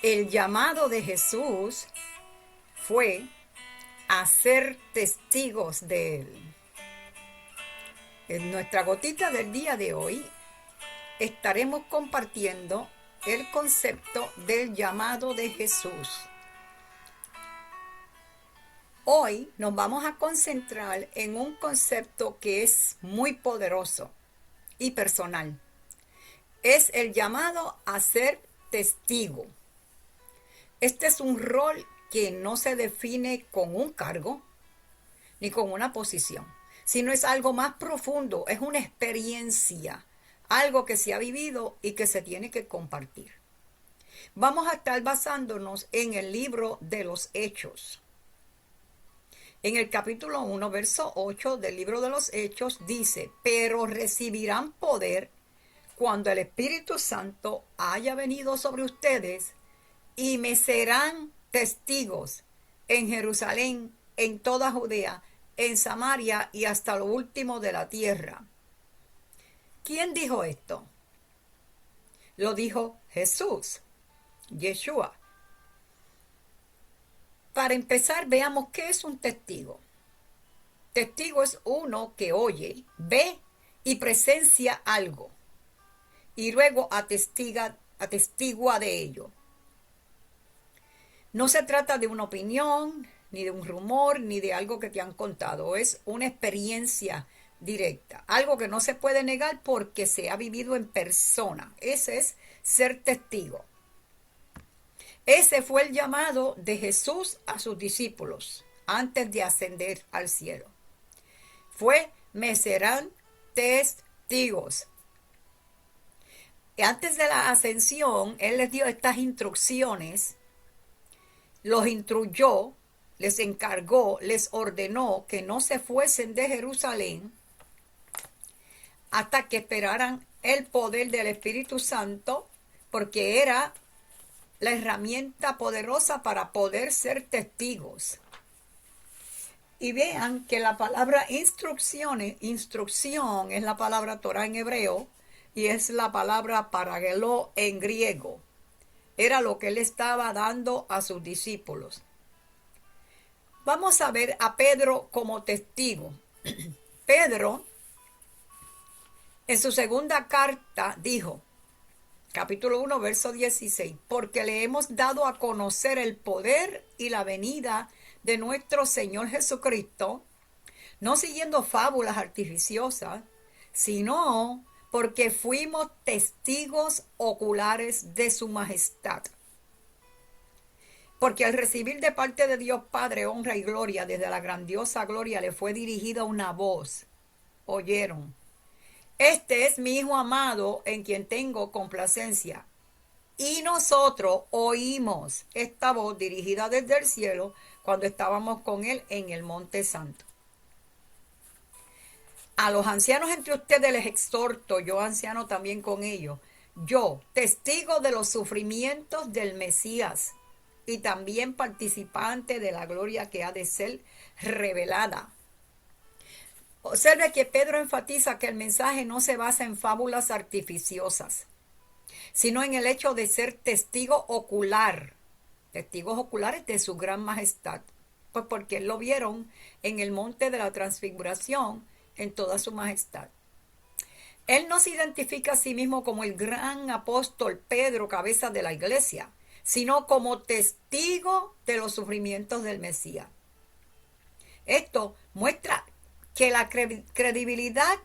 El llamado de Jesús fue a ser testigos de Él. En nuestra gotita del día de hoy estaremos compartiendo el concepto del llamado de Jesús. Hoy nos vamos a concentrar en un concepto que es muy poderoso y personal. Es el llamado a ser testigo. Este es un rol que no se define con un cargo ni con una posición, sino es algo más profundo, es una experiencia, algo que se ha vivido y que se tiene que compartir. Vamos a estar basándonos en el libro de los Hechos. En el capítulo 1, verso 8 del libro de los Hechos dice: pero recibirán poder cuando el Espíritu Santo haya venido sobre ustedes, y me serán testigos en Jerusalén, en toda Judea, en Samaria y hasta lo último de la tierra. ¿Quién dijo esto? Lo dijo Jesús, Yeshua. Para empezar, veamos qué es un testigo. Testigo es uno que oye, ve y presencia algo, y luego atestigua de ello. No se trata de una opinión, ni de un rumor, ni de algo que te han contado. Es una experiencia directa, algo que no se puede negar porque se ha vivido en persona. Ese es ser testigo. Ese fue el llamado de Jesús a sus discípulos antes de ascender al cielo. Me serán testigos. Y antes de la ascensión, Él les dio estas instrucciones, los instruyó, les encargó, les ordenó que no se fuesen de Jerusalén hasta que esperaran el poder del Espíritu Santo, porque era la herramienta poderosa para poder ser testigos. Y vean que la palabra instrucción es la palabra Torah en hebreo y es la palabra paragelo en griego. Era lo que él estaba dando a sus discípulos. Vamos a ver a Pedro como testigo. Pedro, en su segunda carta, dijo, capítulo 1, verso 16, porque le hemos dado a conocer el poder y la venida de nuestro Señor Jesucristo, no siguiendo fábulas artificiosas, sino porque fuimos testigos oculares de su majestad. Porque al recibir de parte de Dios Padre honra y gloria, desde la grandiosa gloria le fue dirigida una voz. ¿Oyeron? Este es mi Hijo amado, en quien tengo complacencia. Y nosotros oímos esta voz dirigida desde el cielo cuando estábamos con Él en el Monte Santo. A los ancianos entre ustedes les exhorto, yo anciano también con ellos, yo, testigo de los sufrimientos del Mesías y también participante de la gloria que ha de ser revelada. Observe que Pedro enfatiza que el mensaje no se basa en fábulas artificiosas, sino en el hecho de ser testigo ocular, testigos oculares de su gran majestad, pues porque lo vieron en el monte de la transfiguración en toda su majestad. Él no se identifica a sí mismo como el gran apóstol Pedro, cabeza de la iglesia, sino como testigo de los sufrimientos del Mesías. Esto muestra que la credibilidad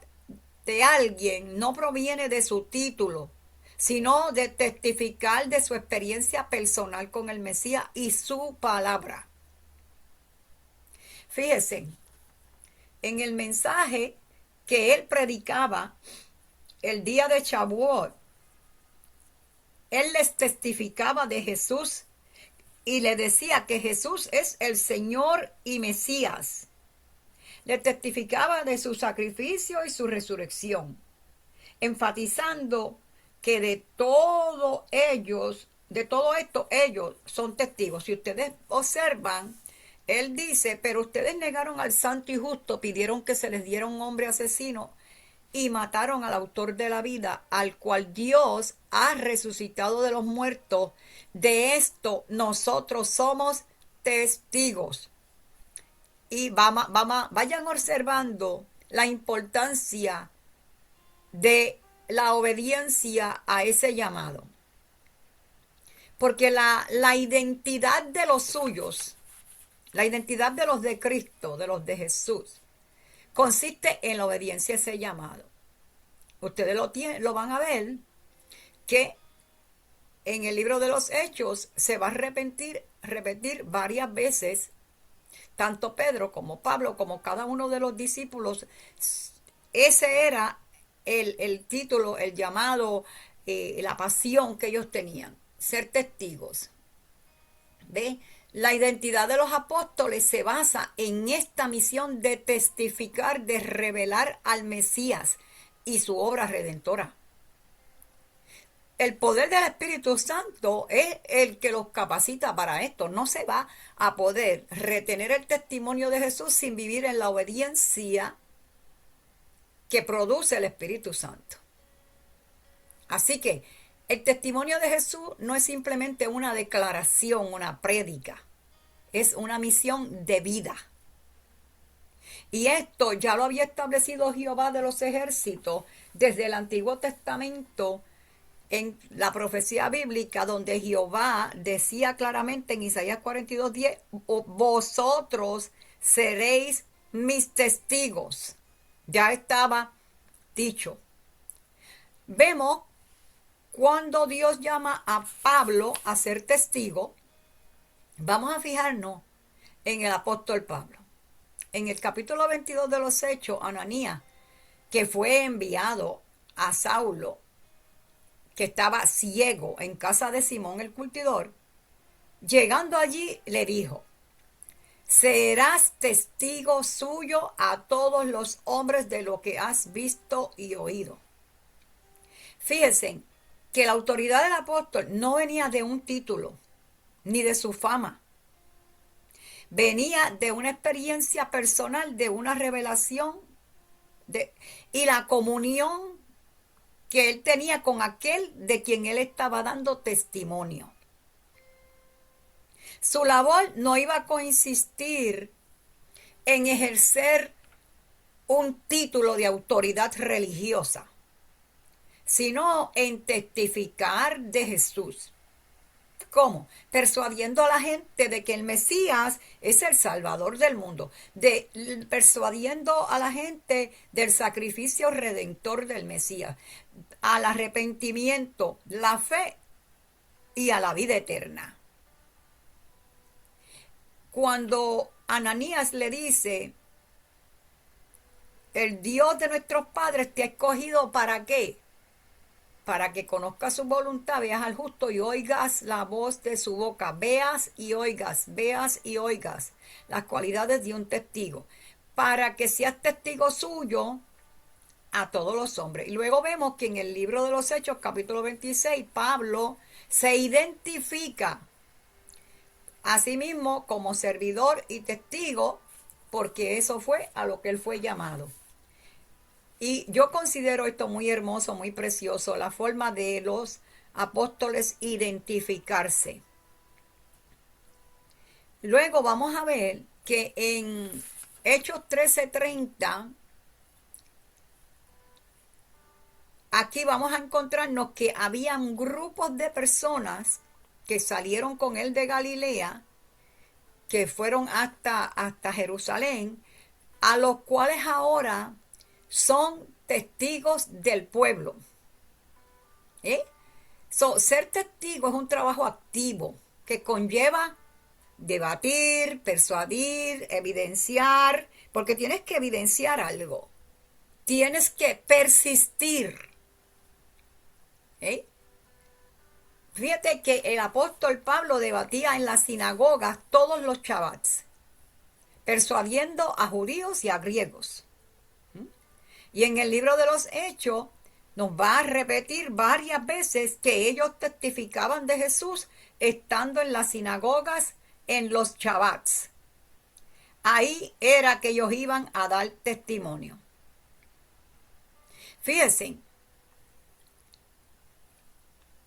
de alguien no proviene de su título, sino de testificar de su experiencia personal con el Mesías y su palabra. Fíjense, en el mensaje que él predicaba el día de Shavuot, él les testificaba de Jesús y le decía que Jesús es el Señor y Mesías. Le testificaba de su sacrificio y su resurrección, enfatizando que de todo esto ellos son testigos. Si ustedes observan, él dice, pero ustedes negaron al santo y justo, pidieron que se les diera un hombre asesino y mataron al autor de la vida, al cual Dios ha resucitado de los muertos. De esto nosotros somos testigos. Y vayan observando la importancia de la obediencia a ese llamado. Porque la identidad de los suyos, la identidad de los de Cristo, de los de Jesús, consiste en la obediencia a ese llamado. Ustedes lo van a ver que en el libro de los Hechos se va a repetir varias veces, tanto Pedro como Pablo, como cada uno de los discípulos. Ese era el título, el llamado, la pasión que ellos tenían, ser testigos. ¿Ve? La identidad de los apóstoles se basa en esta misión de testificar, de revelar al Mesías y su obra redentora. El poder del Espíritu Santo es el que los capacita para esto. No se va a poder retener el testimonio de Jesús sin vivir en la obediencia que produce el Espíritu Santo. Así que el testimonio de Jesús no es simplemente una declaración, una prédica. Es una misión de vida. Y esto ya lo había establecido Jehová de los ejércitos desde el Antiguo Testamento, en la profecía bíblica, donde Jehová decía claramente en Isaías 42:10, vosotros seréis mis testigos. Ya estaba dicho. Vemos cuando Dios llama a Pablo a ser testigo. Vamos a fijarnos en el apóstol Pablo. En el capítulo 22 de los Hechos, Ananías, que fue enviado a Saulo, que estaba ciego en casa de Simón el curtidor, llegando allí le dijo, serás testigo suyo a todos los hombres de lo que has visto y oído. Fíjense que la autoridad del apóstol no venía de un título, ni de su fama. Venía de una experiencia personal, de una revelación y la comunión que él tenía con aquel de quien él estaba dando testimonio. Su labor no iba a consistir en ejercer un título de autoridad religiosa, sino en testificar de Jesús. ¿Cómo? Persuadiendo a la gente de que el Mesías es el Salvador del mundo, persuadiendo a la gente del sacrificio redentor del Mesías, al arrepentimiento, la fe y a la vida eterna. Cuando Ananías le dice, el Dios de nuestros padres te ha escogido ¿para qué? Para que conozcas su voluntad, veas al justo y oigas la voz de su boca. Veas y oigas las cualidades de un testigo. Para que seas testigo suyo a todos los hombres. Y luego vemos que en el libro de los Hechos, capítulo 26, Pablo se identifica a sí mismo como servidor y testigo, porque eso fue a lo que él fue llamado. Y yo considero esto muy hermoso, muy precioso, la forma de los apóstoles identificarse. Luego vamos a ver que en Hechos 13:30, aquí vamos a encontrarnos que habían grupos de personas que salieron con él de Galilea, que fueron hasta Jerusalén, a los cuales ahora son testigos del pueblo. Ser testigo es un trabajo activo que conlleva debatir, persuadir, evidenciar, porque tienes que evidenciar algo. Tienes que persistir. Fíjate que el apóstol Pablo debatía en las sinagogas todos los Shabbats, persuadiendo a judíos y a griegos. Y en el libro de los Hechos nos va a repetir varias veces que ellos testificaban de Jesús estando en las sinagogas en los Shabbats. Ahí era que ellos iban a dar testimonio. Fíjense,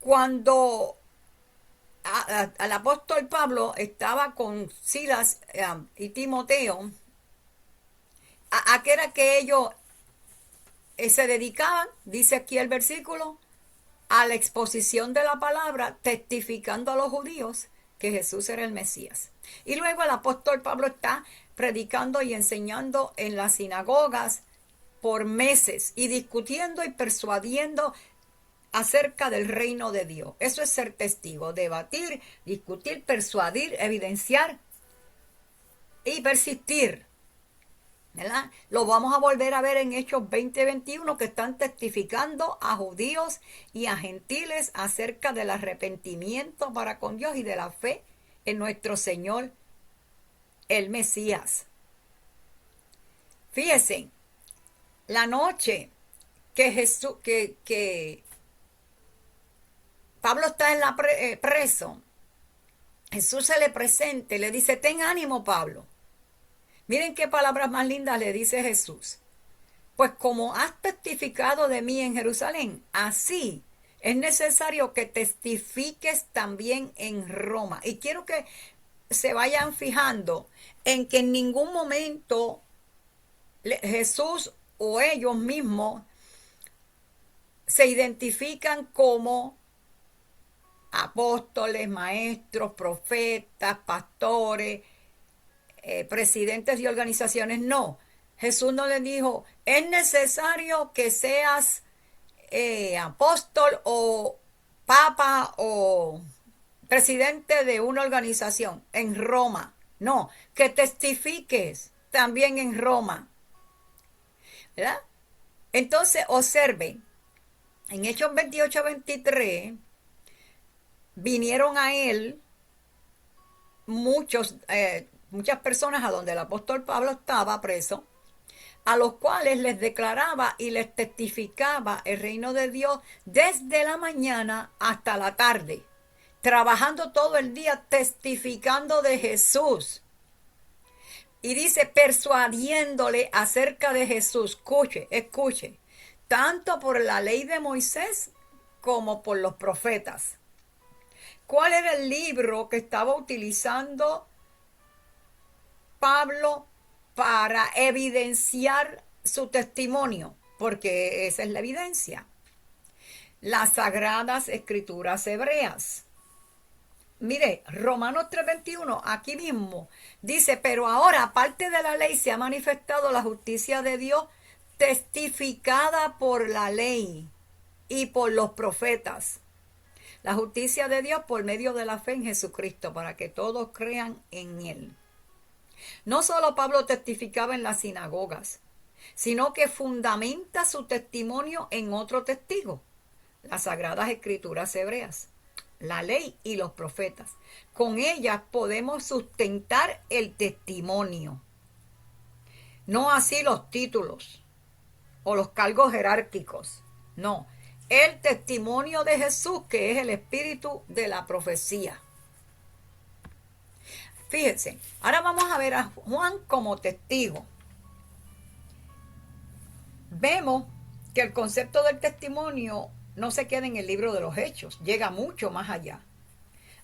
cuando al apóstol Pablo estaba con Silas y Timoteo, ¿a qué era que ellos se dedicaban? Dice aquí el versículo, a la exposición de la palabra, testificando a los judíos que Jesús era el Mesías. Y luego el apóstol Pablo está predicando y enseñando en las sinagogas por meses y discutiendo y persuadiendo acerca del reino de Dios. Eso es ser testigo, debatir, discutir, persuadir, evidenciar y persistir, ¿verdad? Lo vamos a volver a ver en Hechos 20:21, que están testificando a judíos y a gentiles acerca del arrepentimiento para con Dios y de la fe en nuestro Señor, el Mesías. Fíjense, la noche que Jesús, que Pablo está en la preso, Jesús se le presenta y le dice, ten ánimo, Pablo. Miren qué palabras más lindas le dice Jesús. Pues como has testificado de mí en Jerusalén, así es necesario que testifiques también en Roma. Y quiero que se vayan fijando en que en ningún momento Jesús o ellos mismos se identifican como apóstoles, maestros, profetas, pastores, presidentes de organizaciones. No, Jesús no les dijo, es necesario que seas apóstol o papa o presidente de una organización en Roma. No, que testifiques también en Roma, ¿verdad? Entonces observen, en Hechos 28-23 vinieron a él muchas personas a donde el apóstol Pablo estaba preso, a los cuales les declaraba y les testificaba el reino de Dios desde la mañana hasta la tarde, trabajando todo el día testificando de Jesús. Y dice, persuadiéndole acerca de Jesús, escuche, tanto por la ley de Moisés como por los profetas. ¿Cuál era el libro que estaba utilizando Pablo para evidenciar su testimonio? Porque esa es la evidencia. Las Sagradas Escrituras Hebreas. Mire, Romanos 3:21, aquí mismo, dice, pero ahora, aparte de la ley, se ha manifestado la justicia de Dios testificada por la ley y por los profetas. La justicia de Dios por medio de la fe en Jesucristo, para que todos crean en Él. No solo Pablo testificaba en las sinagogas, sino que fundamenta su testimonio en otro testigo, las Sagradas Escrituras Hebreas, la ley y los profetas. Con ellas podemos sustentar el testimonio, no así los títulos o los cargos jerárquicos, no, el testimonio de Jesús, que es el espíritu de la profecía. Fíjense, ahora vamos a ver a Juan como testigo. Vemos que el concepto del testimonio no se queda en el libro de los Hechos, llega mucho más allá.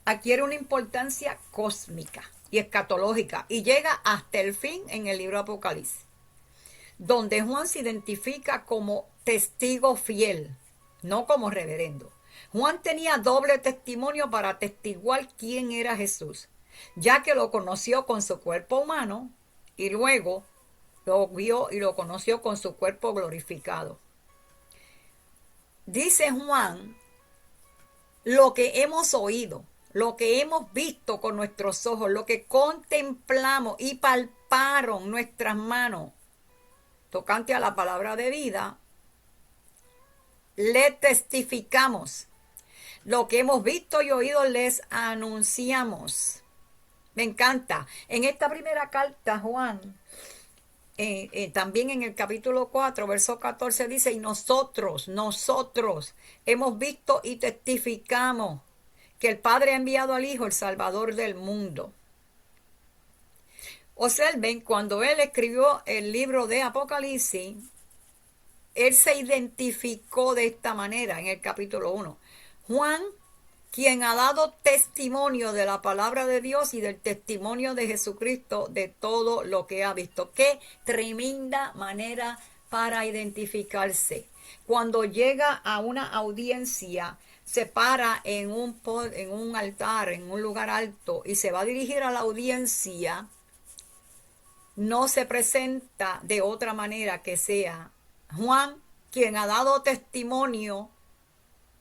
Adquiere una importancia cósmica y escatológica y llega hasta el fin en el libro de Apocalipsis, donde Juan se identifica como testigo fiel, no como reverendo. Juan tenía doble testimonio para atestiguar quién era Jesús, ya que lo conoció con su cuerpo humano y luego lo vio y lo conoció con su cuerpo glorificado. Dice Juan, lo que hemos oído, lo que hemos visto con nuestros ojos, lo que contemplamos y palparon nuestras manos, tocante a la palabra de vida, le testificamos. Lo que hemos visto y oído les anunciamos. Me encanta. En esta primera carta, Juan, también en el capítulo 4, verso 14 dice, y nosotros hemos visto y testificamos que el Padre ha enviado al Hijo, el Salvador del mundo. Observen, cuando él escribió el libro de Apocalipsis, él se identificó de esta manera en el capítulo 1. Juan, quien ha dado testimonio de la palabra de Dios y del testimonio de Jesucristo de todo lo que ha visto. Qué tremenda manera para identificarse. Cuando llega a una audiencia, se para en un altar, en un lugar alto, y se va a dirigir a la audiencia, no se presenta de otra manera que sea Juan, quien ha dado testimonio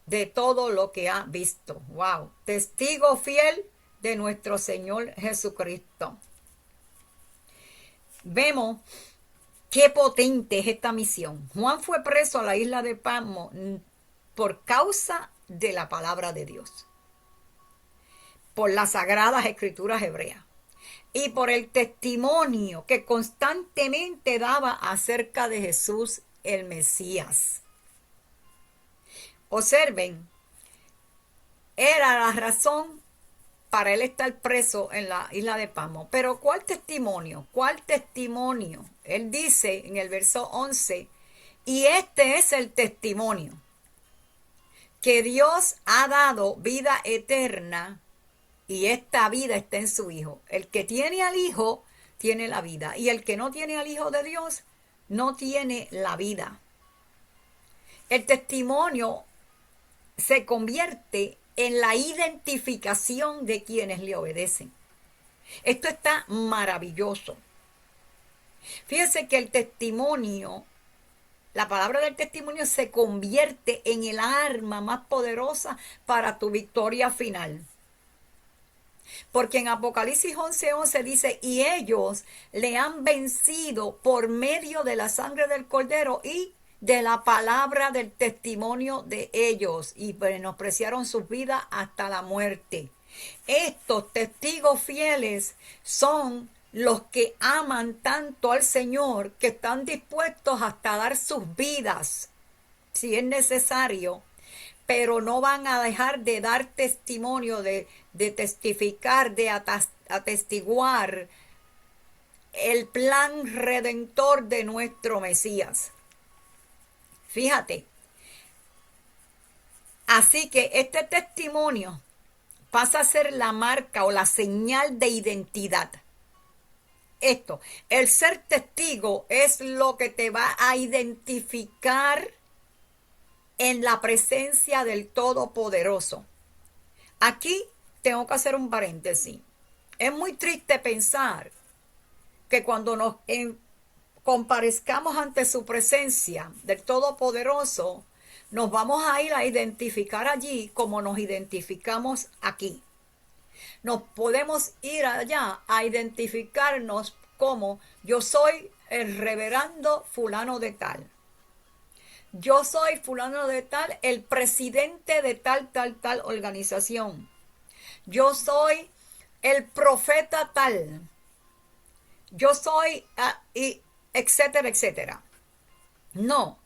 de todo lo que ha visto. Wow, testigo fiel de nuestro Señor Jesucristo. Vemos qué potente es esta misión. Juan fue preso a la isla de Patmos por causa de la palabra de Dios, por las sagradas escrituras hebreas y por el testimonio que constantemente daba acerca de Jesús el Mesías. Observen, era la razón para él estar preso en la isla de Patmos. Pero ¿cuál testimonio? ¿Cuál testimonio? Él dice en el verso 11, y este es el testimonio, que Dios ha dado vida eterna y esta vida está en su Hijo. El que tiene al Hijo tiene la vida, y el que no tiene al Hijo de Dios no tiene la vida. El testimonio se convierte en la identificación de quienes le obedecen. Esto está maravilloso. Fíjense que el testimonio, la palabra del testimonio se convierte en el arma más poderosa para tu victoria final. Porque en Apocalipsis 11:11 dice, y ellos le han vencido por medio de la sangre del Cordero y de la palabra del testimonio de ellos, y menospreciaron sus vidas hasta la muerte. Estos testigos fieles son los que aman tanto al Señor que están dispuestos hasta dar sus vidas, si es necesario, pero no van a dejar de dar testimonio, de testificar, de atestiguar el plan redentor de nuestro Mesías. Fíjate, así que este testimonio pasa a ser la marca o la señal de identidad. Esto, el ser testigo es lo que te va a identificar en la presencia del Todopoderoso. Aquí tengo que hacer un paréntesis. Es muy triste pensar que cuando nos comparezcamos ante su presencia del Todopoderoso, nos vamos a ir a identificar allí como nos identificamos aquí. Nos podemos ir allá a identificarnos como yo soy el reverendo fulano de tal. Yo soy fulano de tal, el presidente de tal organización. Yo soy el profeta tal. Yo soy, etcétera, etcétera. No.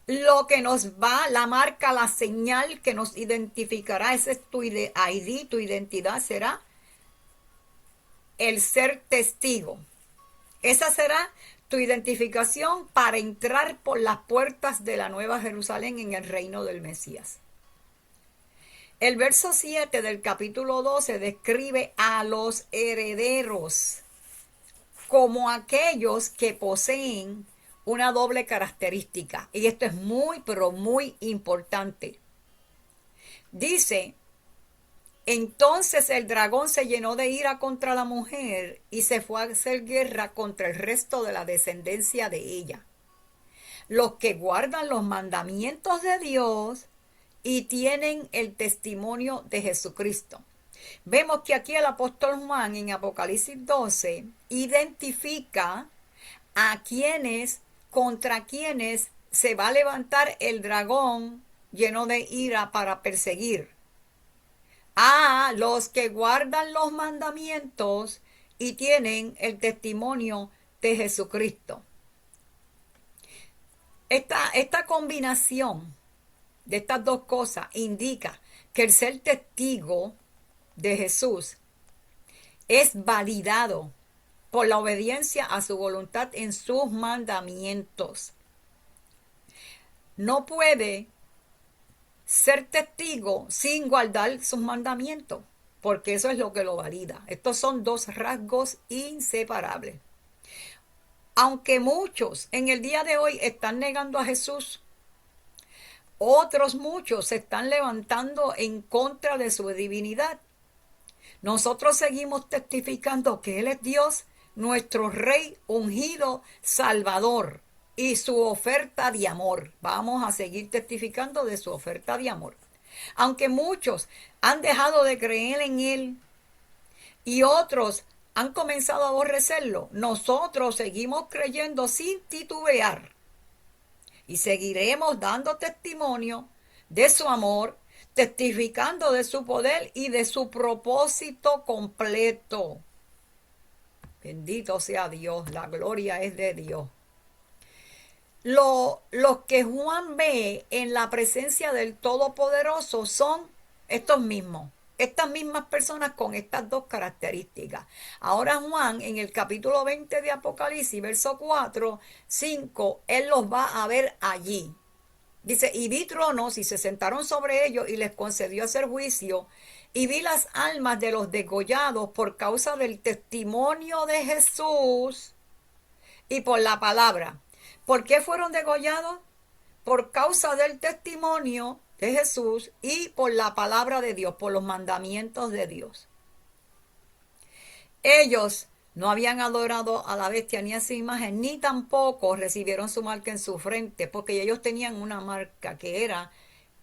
Lo que nos va, la marca, la señal que nos identificará, ese es tu ID, tu identidad será el ser testigo. Esa será tu identificación para entrar por las puertas de la Nueva Jerusalén en el reino del Mesías. El verso 7 del capítulo 12 describe a los herederos como aquellos que poseen una doble característica. Y esto es muy, pero muy importante. Dice, entonces el dragón se llenó de ira contra la mujer y se fue a hacer guerra contra el resto de la descendencia de ella, los que guardan los mandamientos de Dios y tienen el testimonio de Jesucristo. Vemos que aquí el apóstol Juan en Apocalipsis 12 identifica a quienes, contra quienes se va a levantar el dragón lleno de ira para perseguir. A los que guardan los mandamientos y tienen el testimonio de Jesucristo. Esta combinación de estas dos cosas indica que el ser testigo de Jesús es validado por la obediencia a su voluntad en sus mandamientos. no puede ser testigo sin guardar sus mandamientos, porque eso es lo que lo valida. Estos son dos rasgos inseparables. Aunque muchos en el día de hoy están negando a Jesús, otros muchos se están levantando en contra de su divinidad. Nosotros seguimos testificando que Él es Dios, nuestro Rey ungido, Salvador, y su oferta de amor. Vamos a seguir testificando de su oferta de amor. Aunque muchos han dejado de creer en Él y otros han comenzado a aborrecerlo, nosotros seguimos creyendo sin titubear y seguiremos dando testimonio de su amor, testificando de su poder y de su propósito completo. Bendito sea Dios, la gloria es de Dios. Los que Juan ve en la presencia del Todopoderoso son estos mismos, estas mismas personas con estas dos características. Ahora Juan, en el capítulo 20 de Apocalipsis, verso 4, 5, él los va a ver allí. Dice, y vi tronos y se sentaron sobre ellos y les concedió hacer juicio, y vi las almas de los degollados por causa del testimonio de Jesús y por la palabra. ¿Por qué fueron degollados? Por causa del testimonio de Jesús y por la palabra de Dios, por los mandamientos de Dios. Ellos no habían adorado a la bestia ni a su imagen, ni tampoco recibieron su marca en su frente, porque ellos tenían una marca que era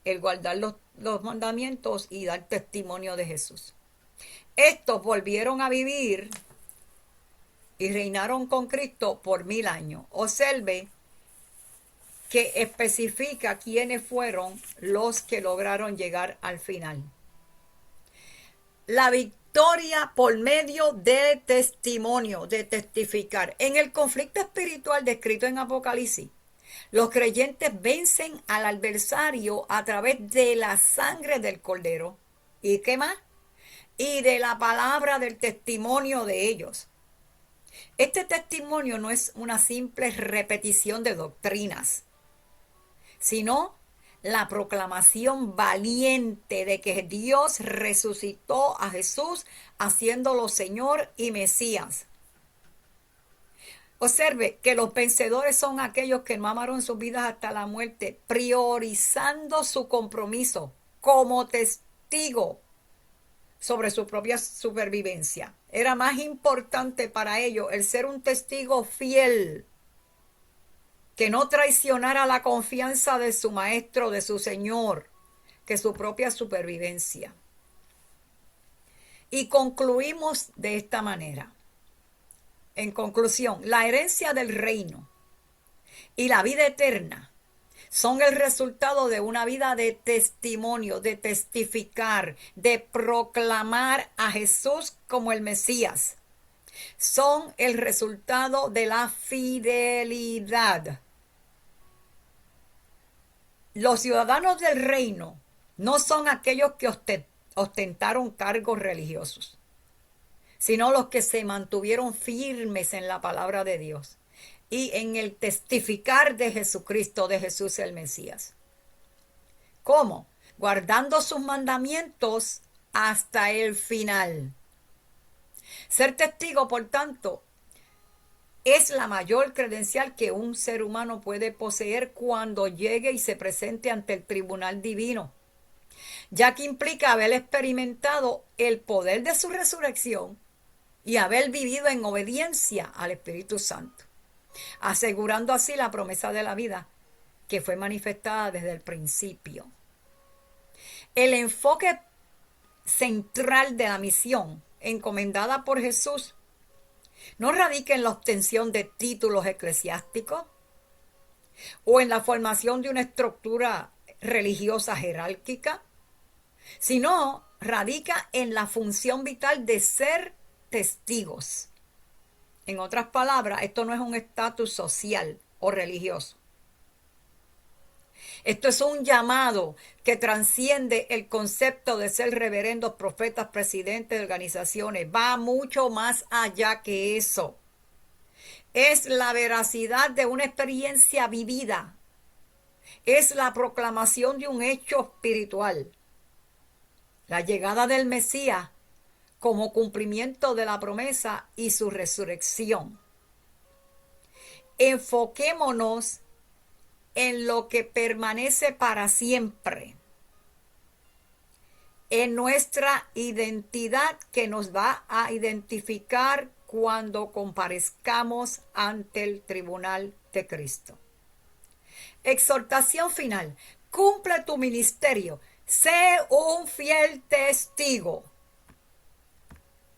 el guardar los mandamientos y dar testimonio de Jesús. Estos volvieron a vivir y reinaron con Cristo por 1000 años. Observe que especifica quiénes fueron los que lograron llegar al final. La victoria por medio de testimonio, de testificar. En el conflicto espiritual descrito en Apocalipsis, los creyentes vencen al adversario a través de la sangre del Cordero. ¿Y qué más? Y de la palabra del testimonio de ellos. Este testimonio no es una simple repetición de doctrinas, sino la proclamación valiente de que Dios resucitó a Jesús, haciéndolo Señor y Mesías. Observe que los vencedores son aquellos que no amaron sus vidas hasta la muerte, priorizando su compromiso como testigo sobre su propia supervivencia. Era más importante para ellos el ser un testigo fiel, que no traicionara la confianza de su maestro, de su Señor, que su propia supervivencia. Y concluimos de esta manera. En conclusión, la herencia del reino y la vida eterna son el resultado de una vida de testimonio, de testificar, de proclamar a Jesús como el Mesías. Son el resultado de la fidelidad. Los ciudadanos del reino no son aquellos que ostentaron cargos religiosos, sino los que se mantuvieron firmes en la palabra de Dios y en el testificar de Jesucristo, de Jesús el Mesías. ¿Cómo? Guardando sus mandamientos hasta el final. Ser testigo, por tanto, es la mayor credencial que un ser humano puede poseer cuando llegue y se presente ante el tribunal divino, ya que implica haber experimentado el poder de su resurrección y haber vivido en obediencia al Espíritu Santo, asegurando así la promesa de la vida que fue manifestada desde el principio. El enfoque central de la misión encomendada por Jesús no radica en la obtención de títulos eclesiásticos o en la formación de una estructura religiosa jerárquica, sino radica en la función vital de ser testigos. En otras palabras, esto no es un estatus social o religioso. Esto es un llamado que trasciende el concepto de ser reverendos, profetas, presidentes de organizaciones. Va mucho más allá que eso. Es la veracidad de una experiencia vivida Es la proclamación de un hecho espiritual, la llegada del Mesías como cumplimiento de la promesa y su resurrección. Enfoquémonos en lo que permanece para siempre, en nuestra identidad que nos va a identificar cuando comparezcamos ante el tribunal de Cristo. Exhortación final. Cumple tu ministerio. Sé un fiel testigo.